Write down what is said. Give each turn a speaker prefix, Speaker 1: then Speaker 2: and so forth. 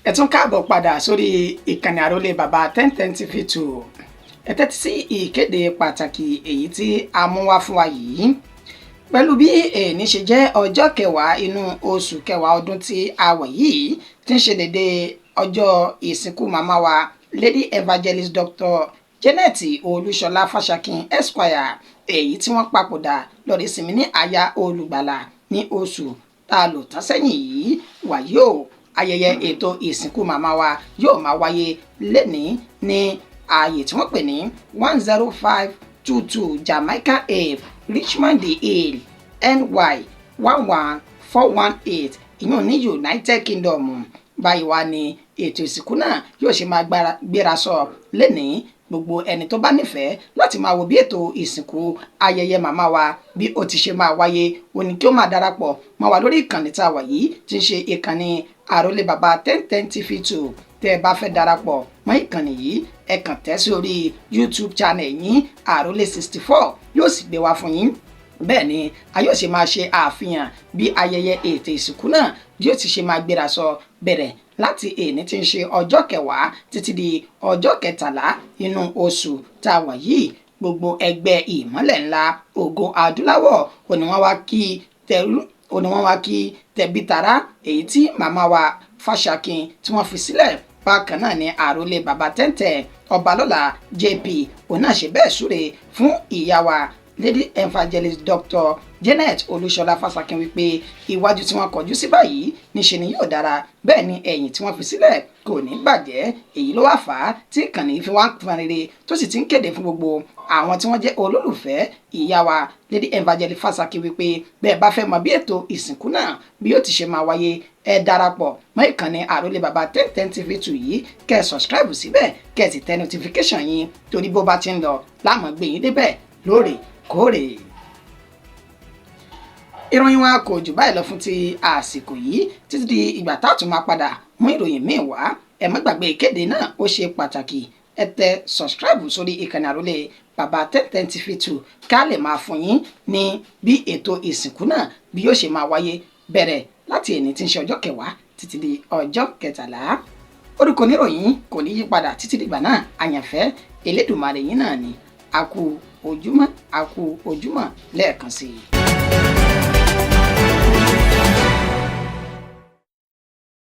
Speaker 1: ẹ tún káàbọ̀ padà sórí ìkànnì àrólé bàbá 1010 TV2. ẹ tẹ́tí sí ìkéde pàtàkì èyí tí a mú wá fún wa yìí pẹ̀lú bí èní ṣe jẹ́ ọjọ́ kẹwàá inú oṣù kẹwàá ọdún tí a wà yìí tí ń ṣe dédé ọjọ́ ìsìnkú màmá wa Lady Evangelist Dr. Janet Olúṣọlá Fashakin Esquire èyí tí wọ́n papòdà lórí ìsinmi ní àyà olùgbàlà ní oṣù tá a lò tán sẹ́yìn yìí. wàyí o ayẹyẹ ètò ìsìnkú màmá wa yóò máa wáyé lẹ́nìí ní ààyè tí wọ́n pè ní 10522 Jamaica Ave Richmond Hill NY 11418 ìyún ní United Kingdom. Báyìí wá ní ètò ìsìnkú náà yóò ṣe máa gbéra sọ lẹ́nìí. Gbogbo ẹni tó bá nífẹ̀ẹ́ láti máa wo bí ètò ìsìnkú ayẹyẹ màmá wa bí ó ti ṣe máa wáyé ó ní kí ó máa darapọ̀ mọ́ wa lórí ìkànnì tá a wà yìí tí ń ṣe ìkànnì àrólé bàbá 1010 TV2. tẹ́ ẹ bá fẹ́ darapọ̀ mọ́ ìkànnì yìí ẹ kàn tẹ̀ sí orí YouTube channel yín àrólé 64 yóò sì gbé wá fún yín. Bẹ́ẹ̀ ni a yóò ṣe máa ṣe àfihàn bí ayẹyẹ ètò ìsìnkú náà yóò ti ṣe máa gbéra sọ bẹ̀rẹ̀ láti èní tí ń ṣe ọjọ́ kẹwàá títí di ọjọ́ kẹtàlá inú oṣù tá a wà yìí. Gbogbo ẹgbẹ́ ìmọ́lẹ̀ ńlá ògo adúláwọ̀ òní wọ́n wá kí tẹ̀bí tará èyí tí màmá wa Fashakin tí wọ́n fi sílẹ̀. Bákan náà ni àrólé bàbá 1010 Ọbalọ́lá JP òun náà ṣe bẹ́ẹ̀ súre fún ìyá wa Lady Evangelist Dr. Janet Olúṣọlá Fashakin wípé iwájú tí wọ́n kọjú sí báyìí níṣe ni yóò dára, bẹ́ẹ̀ ni ẹ̀yìn tí wọ́n fi sílẹ̀ kò ní bàjẹ́. Èyí ló wá fà á tí ìkànnì fi wá ń pọn rere tó sì ti ń kéde fún gbogbo àwọn tí wọ́n jẹ́ olólùfẹ́ ìyá wa Lady Evangelist Fashakin wípé bẹ́ẹ̀ bá fẹ́ mọ bí ètò ìsìnkú náà bí ó ti ṣe máa wáyé ẹ darapọ̀ mọ́ ìkànnì àrólé bàbá 1010 TV2 yìí kẹ́ ẹ subscribe síbẹ̀ kẹ́ ẹ sì tẹ notification yín torí bó bá ti ń lọ láàmú gbé yín débẹ̀ lóòrèkóòrè. Ìròyìn wa kò jù báyìí lọ fún ti àsìkò yìí títí di ìgbà tá a tún máa padà mú ìròyìn míì wá. Ẹ má gbàgbé ìkéde náà ó ṣe pàtàkì. Ẹ tẹ subscribe sórí ìkànnì àrólé bàbá 1010 TV2 ká lè máa fún yín ní bí ètò ìsìnkú náà bí yóò ṣe máa wáyé bẹ̀rẹ̀ láti èní tí ń ṣe ọjọ́ kẹwàá títí di ọjọ́ kẹtàlá. Orúkọ oníròyìn kò ní yí padà títí dìgbà náà. Àyànfẹ́ Elédùmarè yín náà ni. A kú ojúmọ́ lẹ́ẹ̀kan sí i.